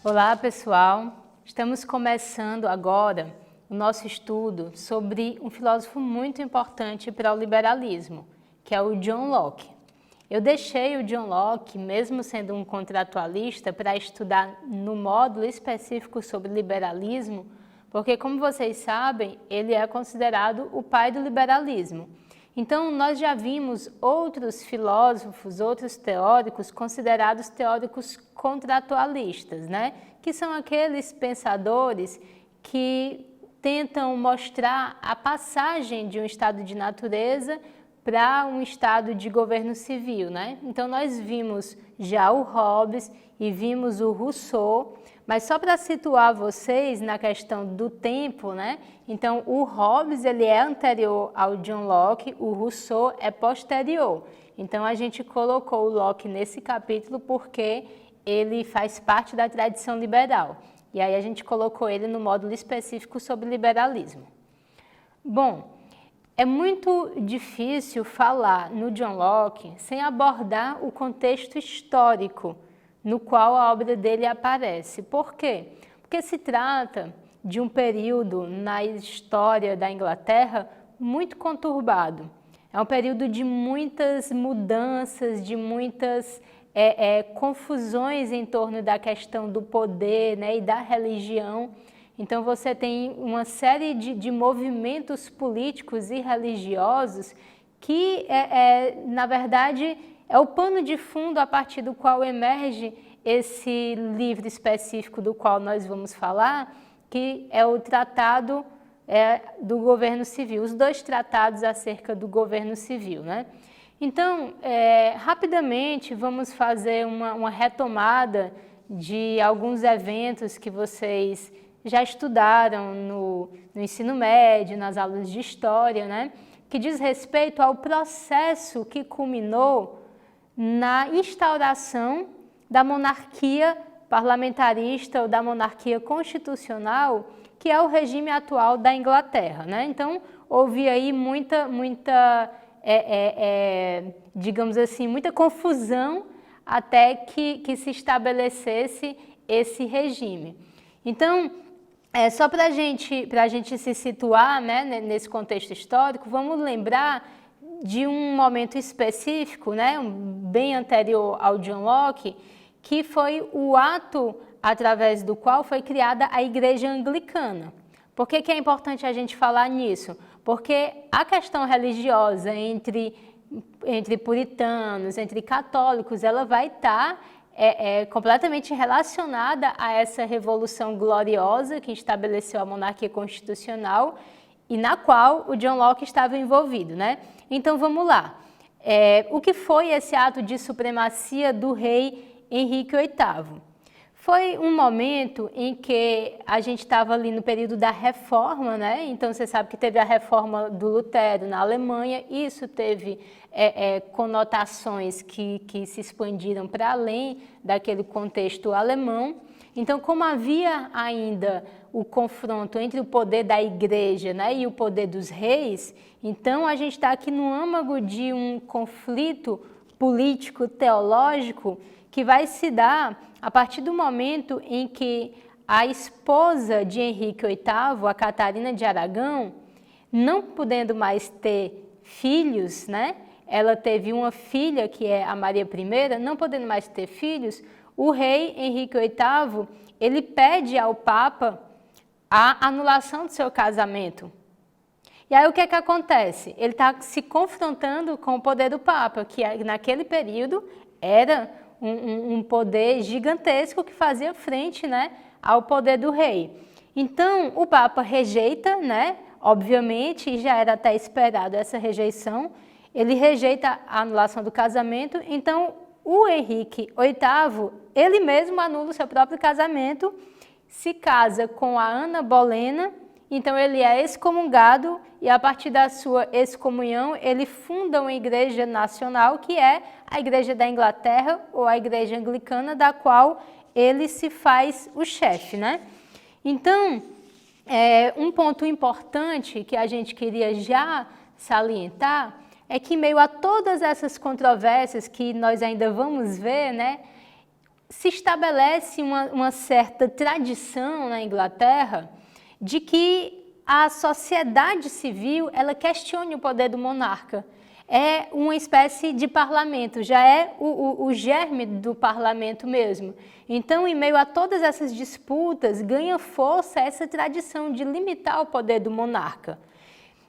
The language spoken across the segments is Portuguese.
Olá, pessoal! Estamos começando agora o nosso estudo sobre um filósofo muito importante para o liberalismo, que é o John Locke. Eu deixei o John Locke, mesmo sendo um contratualista, para estudar no módulo específico sobre liberalismo, porque, como vocês sabem, ele é considerado o pai do liberalismo. Então, nós já vimos outros filósofos, outros teóricos considerados teóricos contratualistas, né? Que são aqueles pensadores que tentam mostrar a passagem de um estado de natureza para um estado de governo civil, né? Então, nós vimos já o Hobbes e vimos o Rousseau, mas só para situar vocês na questão do tempo, né? Então, o Hobbes ele é anterior ao John Locke, o Rousseau é posterior. Então, a gente colocou o Locke nesse capítulo porque ele faz parte da tradição liberal. E aí a gente colocou ele no módulo específico sobre liberalismo. Bom, é muito difícil falar no John Locke sem abordar o contexto histórico no qual a obra dele aparece. Por quê? Porque se trata de um período na história da Inglaterra muito conturbado. É um período de muitas mudanças, de muitas confusões em torno da questão do poder, né, e da religião. Então você tem uma série de movimentos políticos e religiosos que, na verdade, é o pano de fundo a partir do qual emerge esse livro específico do qual nós vamos falar, que é o Tratado do Governo Civil, os dois tratados acerca do governo civil, né? Então, rapidamente vamos fazer uma retomada de alguns eventos que vocês já estudaram no ensino médio, nas aulas de história, né? Que diz respeito ao processo que culminou na instauração da monarquia parlamentarista ou da monarquia constitucional, que é o regime atual da Inglaterra, né? Então, houve aí muita digamos assim, muita confusão até que se estabelecesse esse regime. Então, só para a gente se situar, né, nesse contexto histórico, vamos lembrar de um momento específico, né, bem anterior ao John Locke, que foi o ato através do qual foi criada a Igreja Anglicana. Por que é importante a gente falar nisso? Porque a questão religiosa entre puritanos, entre católicos, ela vai estar completamente relacionada a essa revolução gloriosa que estabeleceu a monarquia constitucional e na qual o John Locke estava envolvido, né? Então vamos lá. O que foi esse ato de supremacia do rei Henrique VIII? Foi um momento em que a gente estava ali no período da reforma, né? Então você sabe que teve a reforma do Lutero na Alemanha, isso teve conotações que se expandiram para além daquele contexto alemão. Então, como havia ainda o confronto entre o poder da igreja, né, e o poder dos reis, então a gente está aqui no âmago de um conflito político teológico que vai se dar a partir do momento em que a esposa de Henrique VIII, a Catarina de Aragão, não podendo mais ter filhos, né? Ela teve uma filha que é a Maria I, não podendo mais ter filhos, o rei Henrique VIII, ele pede ao Papa a anulação do seu casamento. E aí o que acontece? Ele está se confrontando com o poder do Papa, que naquele período era um poder gigantesco que fazia frente, né, ao poder do rei. Então, o Papa rejeita, né, obviamente, e já era até esperado essa rejeição, ele rejeita a anulação do casamento, então o Henrique VIII, ele mesmo anula o seu próprio casamento, se casa com a Ana Bolena, então ele é excomungado e a partir da sua excomunhão ele funda uma igreja nacional que é a Igreja da Inglaterra ou a Igreja Anglicana, da qual ele se faz o chefe, né? Então, um ponto importante que a gente queria já salientar é que, em meio a todas essas controvérsias que nós ainda vamos ver, né, se estabelece uma certa tradição na Inglaterra de que a sociedade civil ela questione o poder do monarca. É uma espécie de parlamento, já é o germe do parlamento mesmo. Então, em meio a todas essas disputas, ganha força essa tradição de limitar o poder do monarca.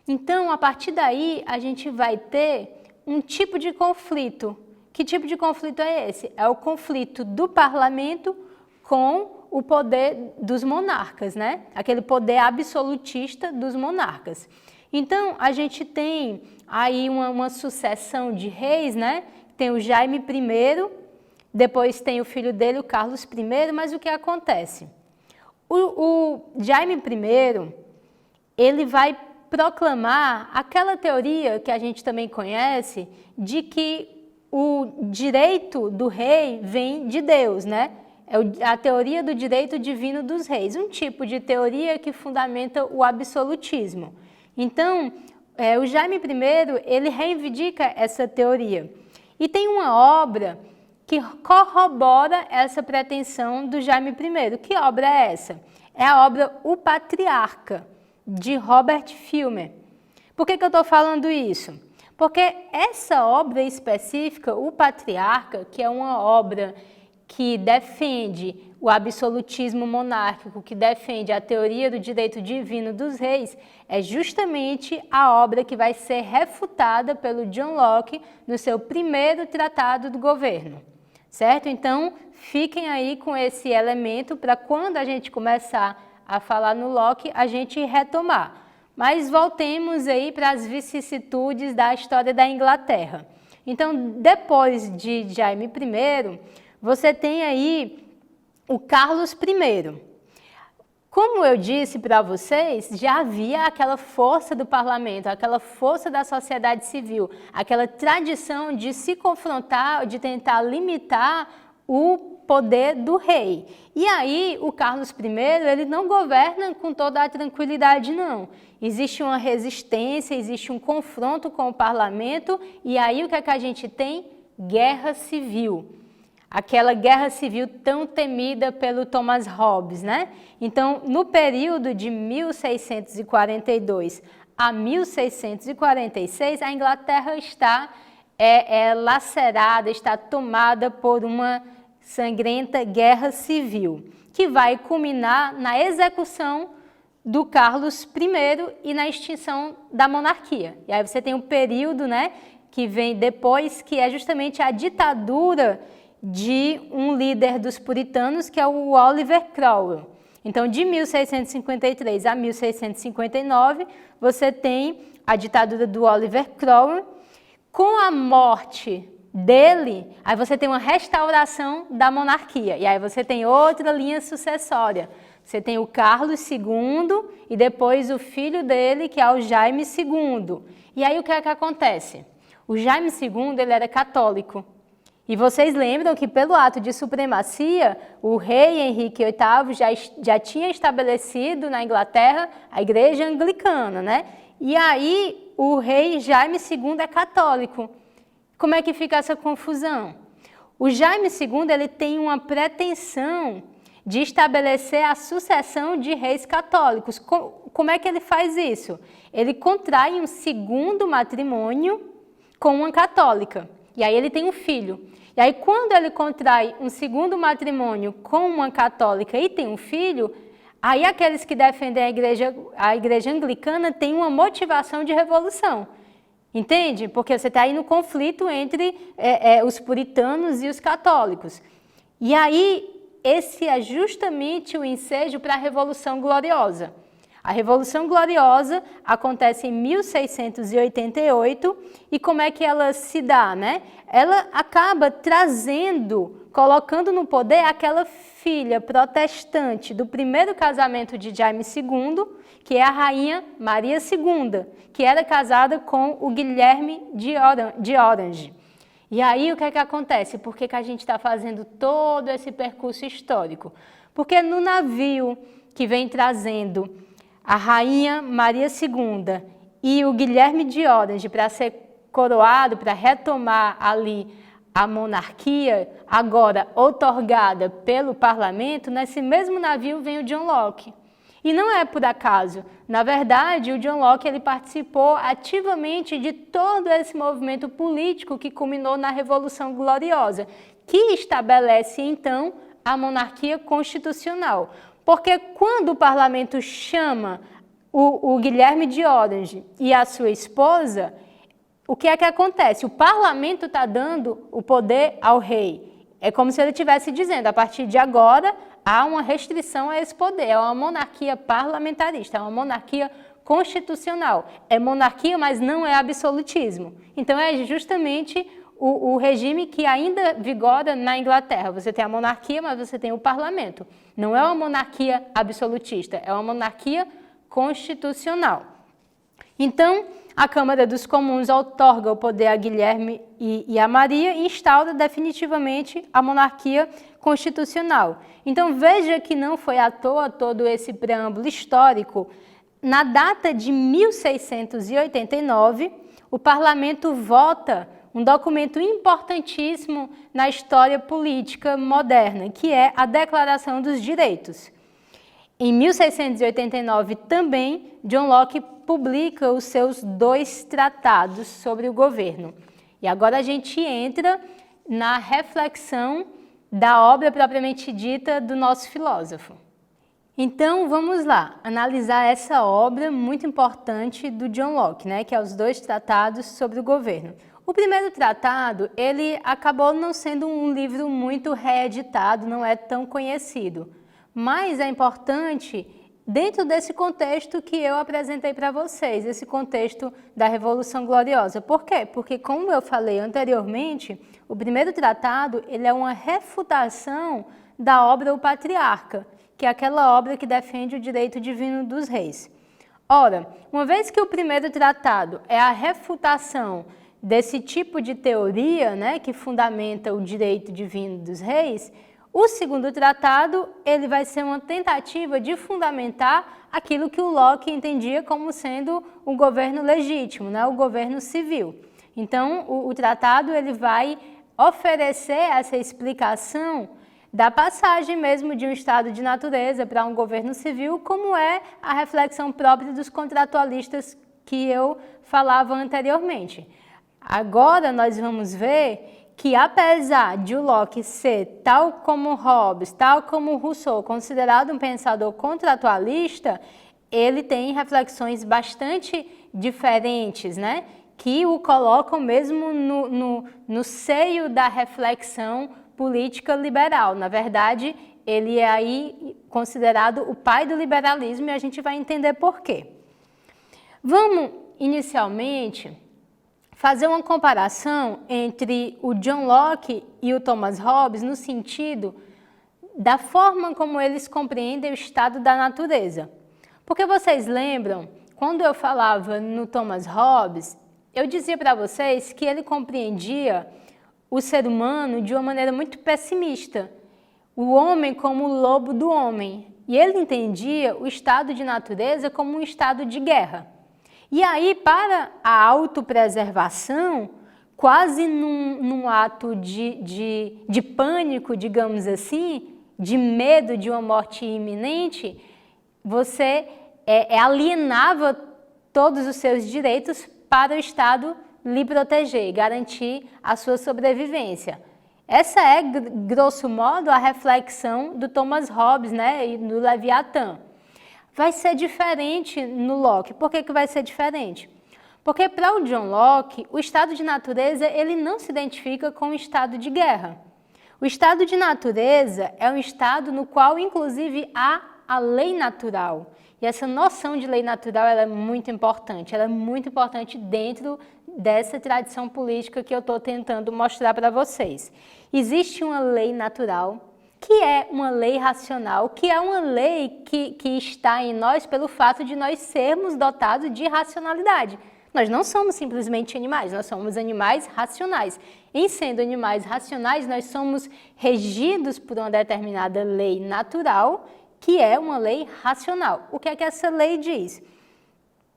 Então, a partir daí, a gente vai ter um tipo de conflito. Que tipo de conflito é esse? É o conflito do parlamento com o poder dos monarcas, né? Aquele poder absolutista dos monarcas. Então, a gente tem aí uma sucessão de reis, né? Tem o Jaime I, depois tem o filho dele, o Carlos I, mas o que acontece? O Jaime I, ele vai proclamar aquela teoria que a gente também conhece de que o direito do rei vem de Deus, né? É a teoria do direito divino dos reis, um tipo de teoria que fundamenta o absolutismo. Então, o Jaime I, ele reivindica essa teoria. E tem uma obra que corrobora essa pretensão do Jaime I. Que obra é essa? É a obra O Patriarca, de Robert Filmer. Por que eu estou falando isso? Porque essa obra específica, O Patriarca, que é uma obra que defende o absolutismo monárquico, que defende a teoria do direito divino dos reis, é justamente a obra que vai ser refutada pelo John Locke no seu primeiro tratado do governo, certo? Então, fiquem aí com esse elemento para quando a gente começar a falar no Locke, a gente retomar. Mas voltemos aí para as vicissitudes da história da Inglaterra. Então, depois de Jaime I, você tem aí o Carlos I. Como eu disse para vocês, já havia aquela força do parlamento, aquela força da sociedade civil, aquela tradição de se confrontar, de tentar limitar o poder do rei. E aí, o Carlos I, ele não governa com toda a tranquilidade, não. Existe uma resistência, existe um confronto com o parlamento, e aí o que é que a gente tem? Guerra civil. Aquela guerra civil tão temida pelo Thomas Hobbes, né? Então, no período de 1642 a 1646, a Inglaterra está lacerada, está tomada por uma sangrenta guerra civil, que vai culminar na execução do Carlos I e na extinção da monarquia. E aí você tem um período, né, que vem depois, que é justamente a ditadura de um líder dos puritanos, que é o Oliver Cromwell. Então, de 1653 a 1659, você tem a ditadura do Oliver Cromwell. Com a morte dele, aí você tem uma restauração da monarquia, e aí você tem outra linha sucessória. Você tem o Carlos II e depois o filho dele, que é o Jaime II. E aí o que é que acontece? O Jaime II, ele era católico. E vocês lembram que pelo ato de supremacia, o rei Henrique VIII já tinha estabelecido na Inglaterra a igreja anglicana, né? E aí o rei Jaime II é católico. Como é que fica essa confusão? O Jaime II, ele tem uma pretensão de estabelecer a sucessão de reis católicos. Como é que ele faz isso? Ele contrai um segundo matrimônio com uma católica. E aí ele tem um filho. E aí quando ele contrai um segundo matrimônio com uma católica e tem um filho, aí aqueles que defendem a igreja anglicana têm uma motivação de revolução. Entende? Porque você está aí no conflito entre os puritanos e os católicos. E aí, esse é justamente o ensejo para a Revolução Gloriosa. A Revolução Gloriosa acontece em 1688 e como é que ela se dá, né? Ela acaba colocando no poder aquela filha protestante do primeiro casamento de Jaime II, que é a rainha Maria II, que era casada com o Guilherme de Orange. E aí o que é que acontece? Por que a gente está fazendo todo esse percurso histórico? Porque no navio que vem trazendo a rainha Maria II e o Guilherme de Orange para ser coroado, para retomar ali a monarquia, agora outorgada pelo parlamento, nesse mesmo navio vem o John Locke. E não é por acaso. Na verdade, o John Locke ele participou ativamente de todo esse movimento político que culminou na Revolução Gloriosa, que estabelece, então, a monarquia constitucional. Porque quando o parlamento chama o Guilherme de Orange e a sua esposa, o que é que acontece? O parlamento está dando o poder ao rei. É como se ele estivesse dizendo, a partir de agora, há uma restrição a esse poder. É uma monarquia parlamentarista, é uma monarquia constitucional. É monarquia, mas não é absolutismo. Então, é justamente o regime que ainda vigora na Inglaterra. Você tem a monarquia, mas você tem o parlamento. Não é uma monarquia absolutista, é uma monarquia constitucional. Então, a Câmara dos Comuns outorga o poder a Guilherme e a Maria e instaura definitivamente a monarquia constitucional. Então, veja que não foi à toa todo esse preâmbulo histórico. Na data de 1689, o parlamento vota um documento importantíssimo na história política moderna, que é a Declaração dos Direitos. Em 1689 também, John Locke publica os seus 2 tratados sobre o governo. E agora a gente entra na reflexão da obra propriamente dita do nosso filósofo. Então, vamos lá, analisar essa obra muito importante do John Locke, né, que é os 2 tratados sobre o governo. O primeiro tratado, ele acabou não sendo um livro muito reeditado, não é tão conhecido, mas é importante dentro desse contexto que eu apresentei para vocês, esse contexto da Revolução Gloriosa. Por quê? Porque, como eu falei anteriormente, o primeiro tratado ele é uma refutação da obra O Patriarca, que é aquela obra que defende o direito divino dos reis. Ora, uma vez que o primeiro tratado é a refutação desse tipo de teoria, né, que fundamenta o direito divino dos reis, o segundo tratado ele vai ser uma tentativa de fundamentar aquilo que o Locke entendia como sendo um governo legítimo, né, o governo civil. Então, o tratado ele vai oferecer essa explicação da passagem mesmo de um estado de natureza para um governo civil, como é a reflexão própria dos contratualistas que eu falava anteriormente. Agora nós vamos ver que, apesar de o Locke ser, tal como Hobbes, tal como Rousseau, considerado um pensador contratualista, ele tem reflexões bastante diferentes, né? Que o colocam mesmo no seio da reflexão política liberal. Na verdade, ele é aí considerado o pai do liberalismo e a gente vai entender por quê. Vamos, inicialmente, fazer uma comparação entre o John Locke e o Thomas Hobbes no sentido da forma como eles compreendem o estado da natureza. Porque vocês lembram, quando eu falava no Thomas Hobbes, eu dizia para vocês que ele compreendia o ser humano de uma maneira muito pessimista, o homem como o lobo do homem, e ele entendia o estado de natureza como um estado de guerra. E aí, para a autopreservação, quase num ato de pânico, digamos assim, de medo de uma morte iminente, você alienava todos os seus direitos para o Estado lhe proteger, garantir a sua sobrevivência. Essa é, grosso modo, a reflexão do Thomas Hobbes, né, e do Leviatã. Vai ser diferente no Locke. Por que vai ser diferente? Porque para o John Locke, o estado de natureza ele não se identifica com o estado de guerra. O estado de natureza é um estado no qual, inclusive, há a lei natural. E essa noção de lei natural ela é muito importante. Ela é muito importante dentro dessa tradição política que eu estou tentando mostrar para vocês. Existe uma lei natural, que é uma lei racional, que é uma lei que está em nós pelo fato de nós sermos dotados de racionalidade. Nós não somos simplesmente animais, nós somos animais racionais. Em sendo animais racionais, nós somos regidos por uma determinada lei natural, que é uma lei racional. O que é que essa lei diz?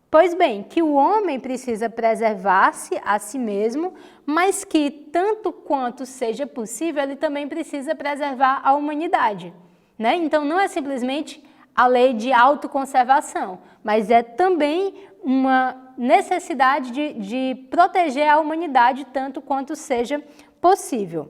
Pois bem, que o homem precisa preservar-se a si mesmo, mas que, tanto quanto seja possível, ele também precisa preservar a humanidade, né? Então, não é simplesmente a lei de autoconservação, mas é também uma necessidade de proteger a humanidade tanto quanto seja possível.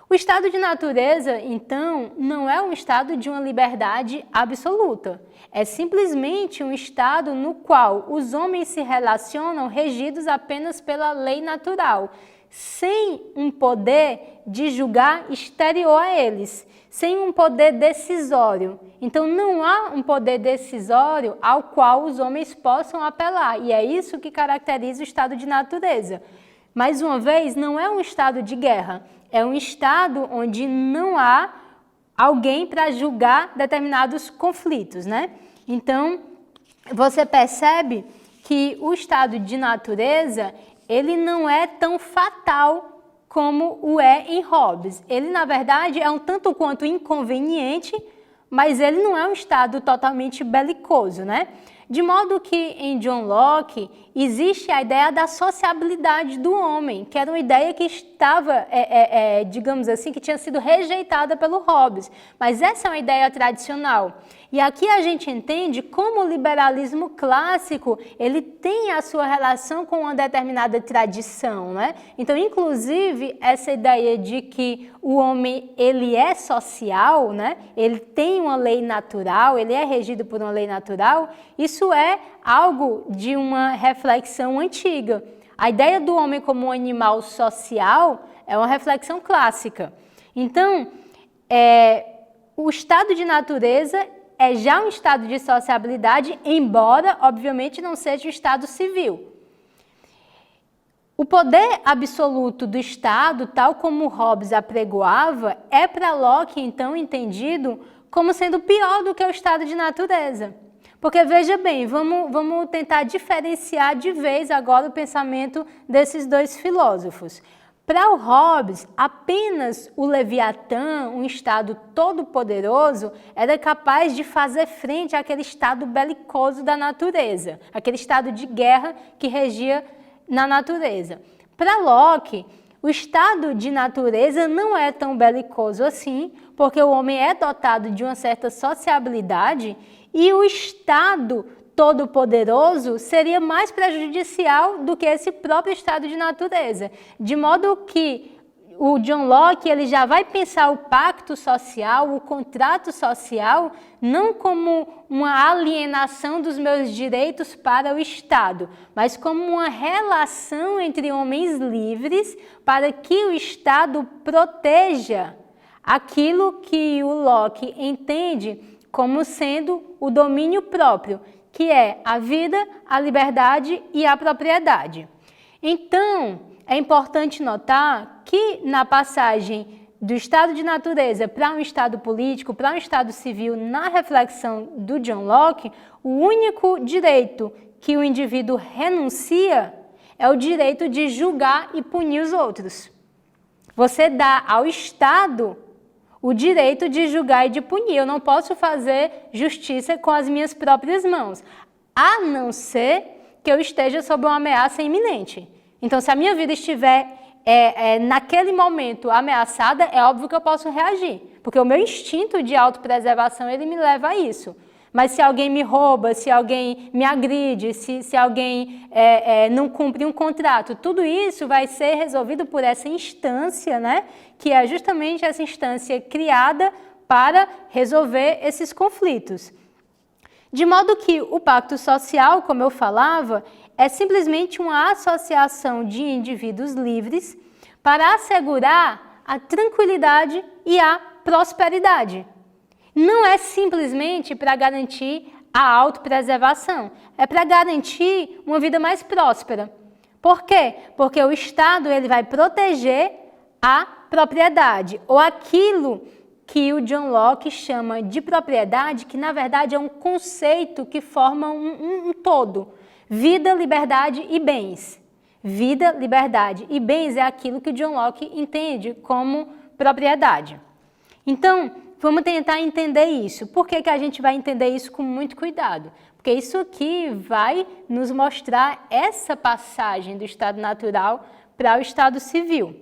O estado de natureza, então, não é um estado de uma liberdade absoluta. É simplesmente um estado no qual os homens se relacionam regidos apenas pela lei natural, sem um poder de julgar exterior a eles, sem um poder decisório. Então, não há um poder decisório ao qual os homens possam apelar, e é isso que caracteriza o estado de natureza. Mais uma vez, não é um estado de guerra, é um estado onde não há alguém para julgar determinados conflitos, né? Então, você percebe que o estado de natureza, ele não é tão fatal como o é em Hobbes. Ele, na verdade, é um tanto quanto inconveniente, mas ele não é um estado totalmente belicoso, né? De modo que em John Locke existe a ideia da sociabilidade do homem, que era uma ideia que estava, digamos assim, que tinha sido rejeitada pelo Hobbes. Mas essa é uma ideia tradicional. E aqui a gente entende como o liberalismo clássico, ele tem a sua relação com uma determinada tradição, né? Então, inclusive, essa ideia de que o homem, ele é social, né? Ele tem uma lei natural, ele é regido por uma lei natural, isso é algo de uma reflexão antiga. A ideia do homem como um animal social é uma reflexão clássica. Então, o estado de natureza é já um estado de sociabilidade, embora, obviamente, não seja o estado civil. O poder absoluto do Estado, tal como Hobbes apregoava, é para Locke, então, entendido como sendo pior do que o estado de natureza. Porque, veja bem, vamos tentar diferenciar de vez agora o pensamento desses dois filósofos. Para o Hobbes, apenas o Leviatã, um estado todo-poderoso, era capaz de fazer frente àquele estado belicoso da natureza, aquele estado de guerra que regia na natureza. Para Locke, o estado de natureza não é tão belicoso assim, porque o homem é dotado de uma certa sociabilidade e o estado todo-poderoso seria mais prejudicial do que esse próprio estado de natureza. De modo que o John Locke, ele já vai pensar o pacto social, o contrato social, não como uma alienação dos meus direitos para o Estado, mas como uma relação entre homens livres para que o Estado proteja aquilo que o Locke entende como sendo o domínio próprio, que é a vida, a liberdade e a propriedade. Então, é importante notar que na passagem do estado de natureza para um estado político, para um estado civil, na reflexão do John Locke, o único direito que o indivíduo renuncia é o direito de julgar e punir os outros. Você dá ao Estado o direito de julgar e de punir. Eu não posso fazer justiça com as minhas próprias mãos, a não ser que eu esteja sob uma ameaça iminente. Então, se a minha vida estiver naquele momento ameaçada, é óbvio que eu posso reagir, porque o meu instinto de autopreservação, ele me leva a isso. Mas se alguém me rouba, se alguém me agride, se alguém não cumpre um contrato, tudo isso vai ser resolvido por essa instância, né? Que é justamente essa instância criada para resolver esses conflitos. De modo que o pacto social, como eu falava, é simplesmente uma associação de indivíduos livres para assegurar a tranquilidade e a prosperidade. Não é simplesmente para garantir a autopreservação, é para garantir uma vida mais próspera. Por quê? Porque o Estado, ele vai proteger a propriedade, ou aquilo que o John Locke chama de propriedade, que na verdade é um conceito que forma um todo. Vida, liberdade e bens. Vida, liberdade e bens é aquilo que o John Locke entende como propriedade. Então, vamos tentar entender isso. Por que a gente vai entender isso com muito cuidado? porque isso aqui vai nos mostrar essa passagem do estado natural para o estado civil.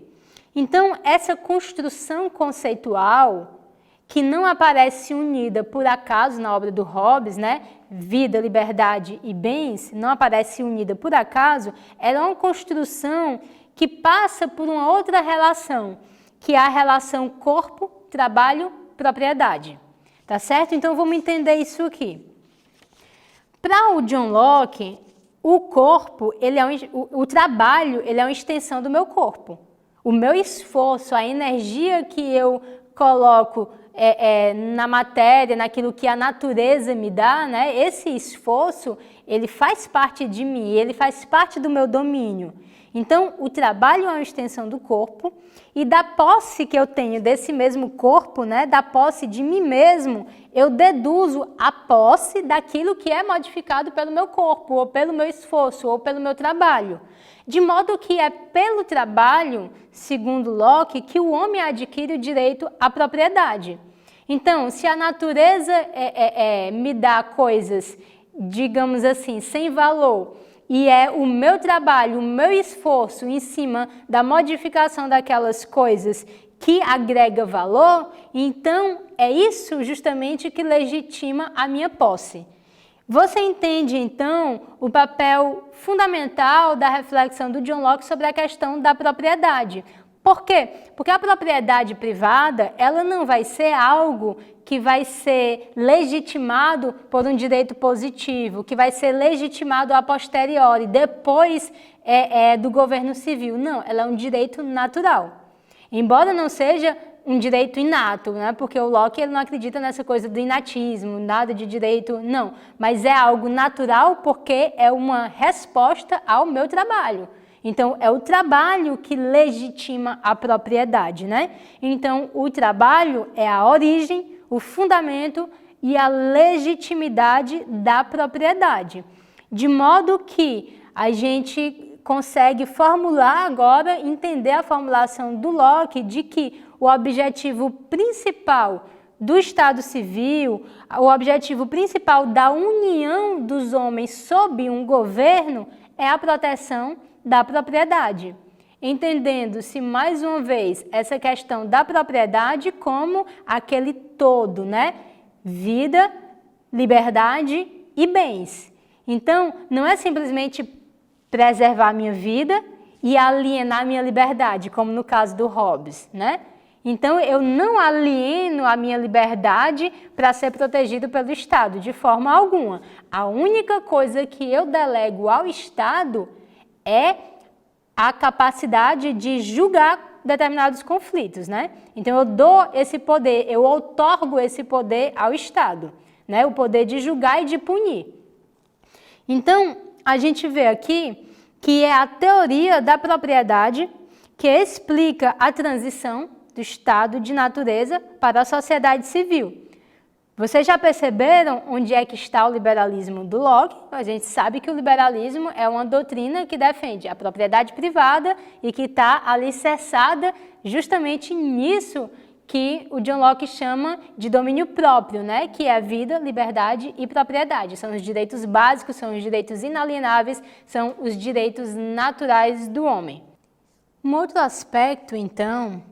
Então, essa construção conceitual, que não aparece unida por acaso na obra do Hobbes, né? Vida, liberdade e bens, não aparece unida por acaso, ela é uma construção que passa por uma outra relação, que é a relação corpo, trabalho, propriedade. Tá certo? Então vamos entender isso aqui. Para o John Locke, o corpo, o trabalho, ele é uma extensão do meu corpo. O meu esforço, a energia que eu coloco na matéria, naquilo que a natureza me dá, né? Esse esforço, ele faz parte de mim, ele faz parte do meu domínio. Então, o trabalho é uma extensão do corpo e da posse que eu tenho desse mesmo corpo, né, da posse de mim mesmo, eu deduzo a posse daquilo que é modificado pelo meu corpo, ou pelo meu esforço, ou pelo meu trabalho. De modo que é pelo trabalho, segundo Locke, que o homem adquire o direito à propriedade. Então, se a natureza me dá coisas, digamos assim, sem valor, e é o meu trabalho, o meu esforço em cima da modificação daquelas coisas que agrega valor, então é isso justamente que legitima a minha posse. Você entende, então, o papel fundamental da reflexão do John Locke sobre a questão da propriedade. Por quê? Porque a propriedade privada, ela não vai ser algo que vai ser legitimado por um direito positivo, que vai ser legitimado a posteriori, depois do governo civil. Não, ela é um direito natural. Embora não seja um direito inato, né? Porque o Locke ele não acredita nessa coisa do inatismo, nada de direito, não. Mas é algo natural porque é uma resposta ao meu trabalho. Então, é o trabalho que legitima a propriedade, né? Então, o trabalho é a origem, o fundamento e a legitimidade da propriedade. De modo que a gente consegue formular agora, entender a formulação do Locke de que o objetivo principal do Estado Civil, o objetivo principal da união dos homens sob um governo é a proteção da propriedade, entendendo-se mais uma vez essa questão da propriedade como aquele todo, né? Vida, liberdade e bens. Então, não é simplesmente preservar a minha vida e alienar a minha liberdade, como no caso do Hobbes, né? Então, eu não alieno a minha liberdade para ser protegido pelo Estado, de forma alguma. A única coisa que eu delego ao Estado é a capacidade de julgar determinados conflitos, né? Então, eu dou esse poder, eu outorgo esse poder ao Estado, né? O poder de julgar e de punir. Então, a gente vê aqui que é a teoria da propriedade que explica a transição do estado de natureza para a sociedade civil. Vocês já perceberam onde é que está o liberalismo do Locke? A gente sabe que o liberalismo é uma doutrina que defende a propriedade privada e que está alicerçada justamente nisso que o John Locke chama de domínio próprio, né? Que é a vida, liberdade e propriedade. São os direitos básicos, são os direitos inalienáveis, são os direitos naturais do homem. Um outro aspecto, então,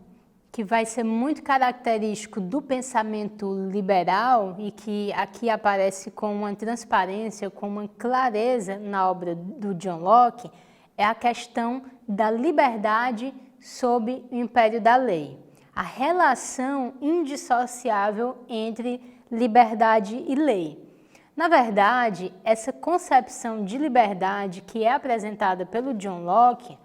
que vai ser muito característico do pensamento liberal e que aqui aparece com uma transparência, com uma clareza na obra do John Locke, é a questão da liberdade sob o império da lei. A relação indissociável entre liberdade e lei. Na verdade, essa concepção de liberdade que é apresentada pelo John Locke,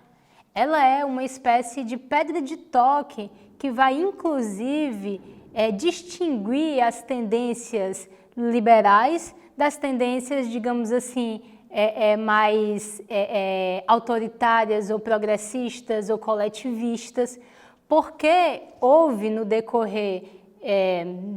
ela é uma espécie de pedra de toque que vai, inclusive, distinguir as tendências liberais das tendências, digamos assim, mais autoritárias ou progressistas ou coletivistas, porque houve no decorrer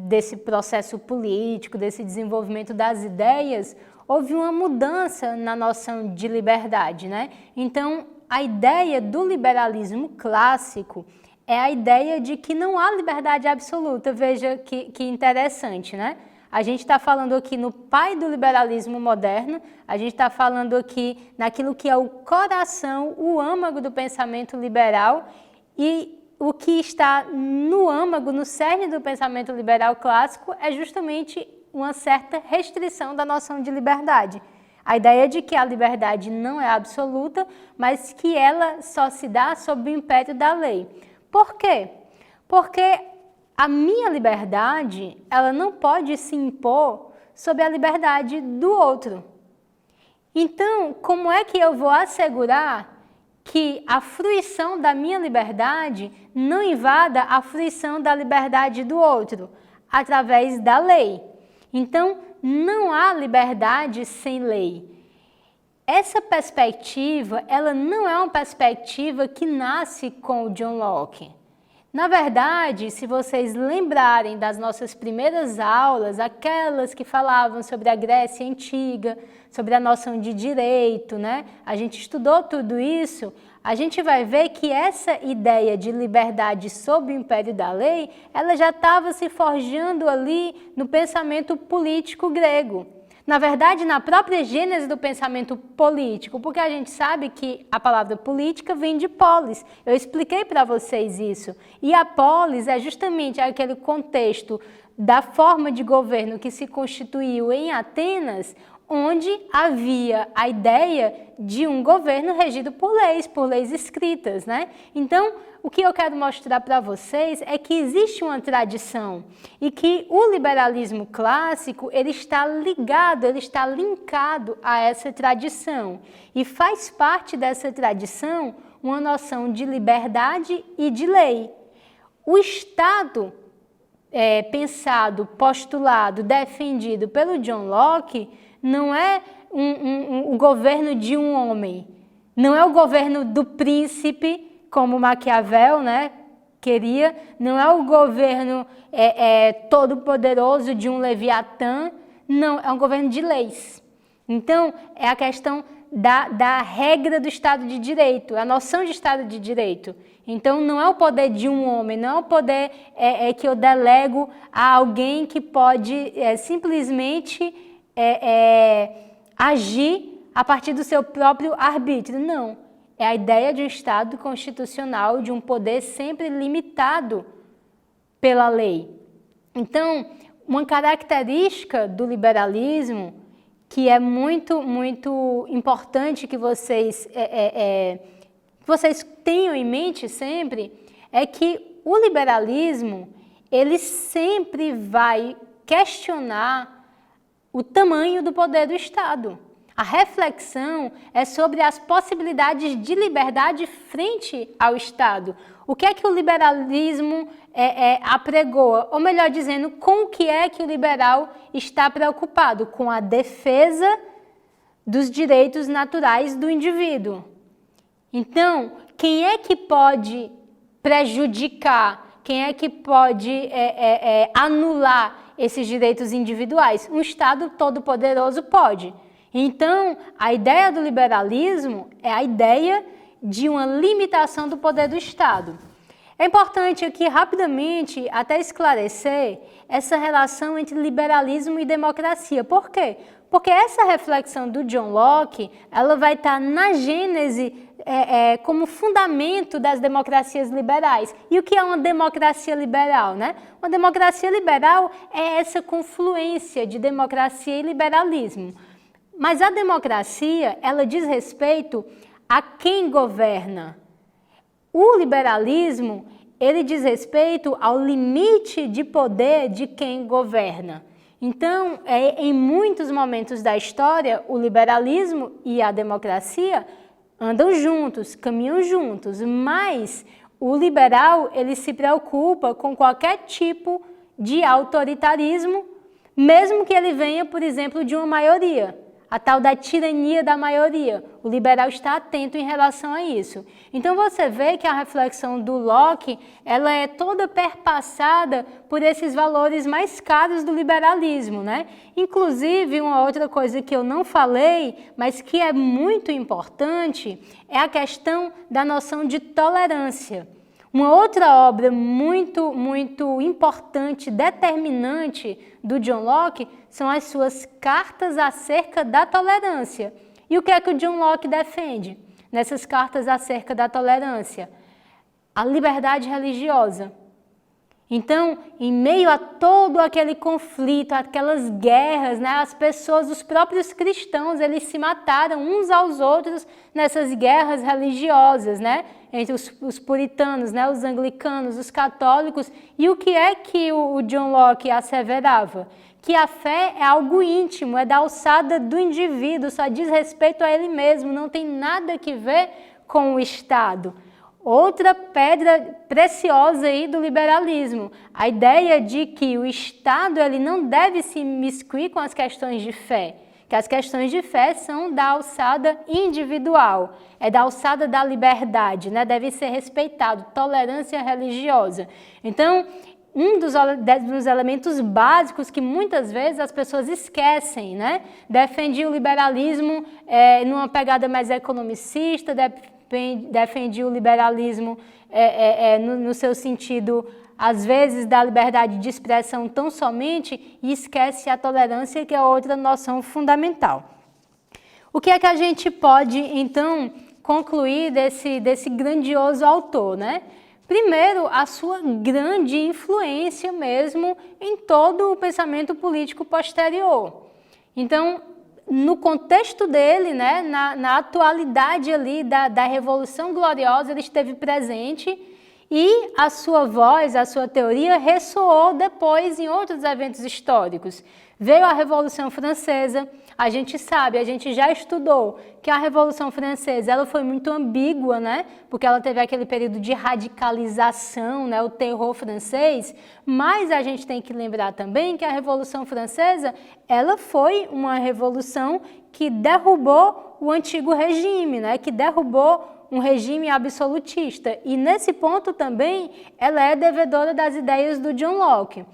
desse processo político, desse desenvolvimento das ideias, houve uma mudança na noção de liberdade, né? Então, a ideia do liberalismo clássico é a ideia de que não há liberdade absoluta. Veja que interessante, né? A gente está falando aqui no pai do liberalismo moderno, a gente está falando aqui naquilo que é o coração, o âmago do pensamento liberal, e o que está no âmago, no cerne do pensamento liberal clássico é justamente uma certa restrição da noção de liberdade. A ideia de que a liberdade não é absoluta, mas que ela só se dá sob o império da lei. Por quê? Porque a minha liberdade, ela não pode se impor sobre a liberdade do outro. Então, como é que eu vou assegurar que a fruição da minha liberdade não invada a fruição da liberdade do outro? Através da lei. Então, não há liberdade sem lei. Essa perspectiva, ela não é uma perspectiva que nasce com o John Locke. Na verdade, se vocês lembrarem das nossas primeiras aulas, aquelas que falavam sobre a Grécia Antiga, sobre a noção de direito, né? A gente estudou tudo isso, a gente vai ver que essa ideia de liberdade sob o império da lei, ela já estava se forjando ali no pensamento político grego. Na verdade, na própria gênese do pensamento político, porque a gente sabe que a palavra política vem de polis. Eu expliquei para vocês isso. E a polis é justamente aquele contexto da forma de governo que se constituiu em Atenas, onde havia a ideia de um governo regido por leis escritas, né? Então, o que eu quero mostrar para vocês é que existe uma tradição e que o liberalismo clássico, ele está ligado, ele está linkado a essa tradição e faz parte dessa tradição uma noção de liberdade e de lei. O Estado pensado, postulado, defendido pelo John Locke não é o governo de um homem, não é o governo do príncipe, como Maquiavel, né, queria, não é o governo todo-poderoso de um Leviatã, não, é um governo de leis. Então, é a questão da regra do Estado de Direito, a noção de Estado de Direito. Então, não é o poder de um homem, não é o poder que eu delego a alguém que pode simplesmente agir a partir do seu próprio arbítrio, não. É a ideia de um Estado constitucional, de um poder sempre limitado pela lei. Então, uma característica do liberalismo que é muito, muito importante que vocês tenham em mente sempre, é que o liberalismo, ele sempre vai questionar o tamanho do poder do Estado. A reflexão é sobre as possibilidades de liberdade frente ao Estado. O que é que o liberalismo apregoa? Ou melhor dizendo, com o que é que o liberal está preocupado? Com a defesa dos direitos naturais do indivíduo. Então, quem é que pode prejudicar? Quem é que pode anular esses direitos individuais? Um Estado todo-poderoso pode. Então, a ideia do liberalismo é a ideia de uma limitação do poder do Estado. É importante aqui, rapidamente, até esclarecer essa relação entre liberalismo e democracia. Por quê? Porque essa reflexão do John Locke, ela vai estar na gênese como fundamento das democracias liberais. E o que é uma democracia liberal, né? Uma democracia liberal é essa confluência de democracia e liberalismo. Mas a democracia, ela diz respeito a quem governa. O liberalismo, ele diz respeito ao limite de poder de quem governa. Então, em muitos momentos da história, o liberalismo e a democracia andam juntos, caminham juntos, mas o liberal, ele se preocupa com qualquer tipo de autoritarismo, mesmo que ele venha, por exemplo, de uma maioria. A tal da tirania da maioria. O liberal está atento em relação a isso. Então você vê que a reflexão do Locke, ela é toda perpassada por esses valores mais caros do liberalismo, né? Inclusive, uma outra coisa que eu não falei, mas que é muito importante, é a questão da noção de tolerância. Uma outra obra muito importante, determinante do John Locke são as suas cartas acerca da tolerância. E o que é que o John Locke defende nessas cartas acerca da tolerância? A liberdade religiosa. Então, em meio a todo aquele conflito, aquelas guerras, né, as pessoas, os próprios cristãos, eles se mataram uns aos outros nessas guerras religiosas, né, entre os puritanos, né, os anglicanos, os católicos. E o que é que o John Locke asseverava? Que a fé é algo íntimo, é da alçada do indivíduo, só diz respeito a ele mesmo, não tem nada que ver com o Estado. Outra pedra preciosa aí do liberalismo, a ideia de que o Estado ele não deve se imiscuir com as questões de fé, que as questões de fé são da alçada individual, é da alçada da liberdade, né? Deve ser respeitado, tolerância religiosa. Então, um dos elementos básicos que muitas vezes as pessoas esquecem, né? Defendia o liberalismo numa pegada mais economicista, defendia o liberalismo no seu sentido, às vezes, da liberdade de expressão tão somente, e esquece a tolerância, que é outra noção fundamental. O que é que a gente pode, então, concluir desse grandioso autor, né? Primeiro, a sua grande influência mesmo em todo o pensamento político posterior. Então, no contexto dele, né, na atualidade ali da Revolução Gloriosa, ele esteve presente e a sua voz, a sua teoria ressoou depois em outros eventos históricos. Veio a Revolução Francesa, a gente sabe, a gente já estudou que a Revolução Francesa ela foi muito ambígua, né? Porque ela teve aquele período de radicalização, né? O terror francês, mas a gente tem que lembrar também que a Revolução Francesa ela foi uma revolução que derrubou o antigo regime, né? Que derrubou um regime absolutista. E nesse ponto também ela é devedora das ideias do John Locke.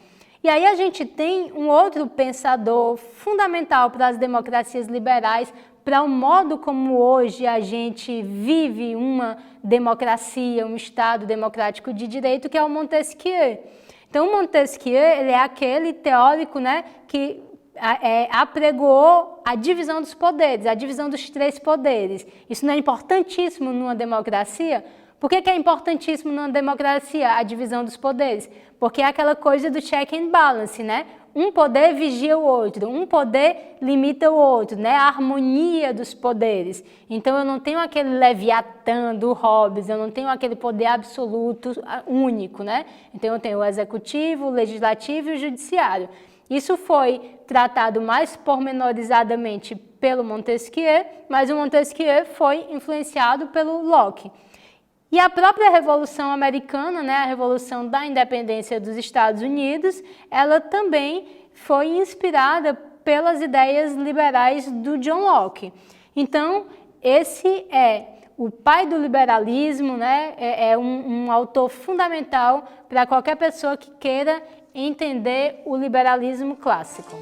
E aí a gente tem um outro pensador fundamental para as democracias liberais, para o modo como hoje a gente vive uma democracia, um Estado democrático de direito, que é o Montesquieu. Então, o Montesquieu ele é aquele teórico, né, que apregoou a divisão dos poderes, a divisão dos três poderes. Isso não é importantíssimo numa democracia? Por que é importantíssimo numa democracia a divisão dos poderes? Porque é aquela coisa do check and balance, né? Um poder vigia o outro, um poder limita o outro, né? A harmonia dos poderes. Então eu não tenho aquele Leviatã do Hobbes, eu não tenho aquele poder absoluto único, né? Então eu tenho o executivo, o legislativo e o judiciário. Isso foi tratado mais pormenorizadamente pelo Montesquieu, mas o Montesquieu foi influenciado pelo Locke. E a própria Revolução Americana, né, a Revolução da Independência dos Estados Unidos, ela também foi inspirada pelas ideias liberais do John Locke. Então, esse é o pai do liberalismo, né, é um autor fundamental para qualquer pessoa que queira entender o liberalismo clássico.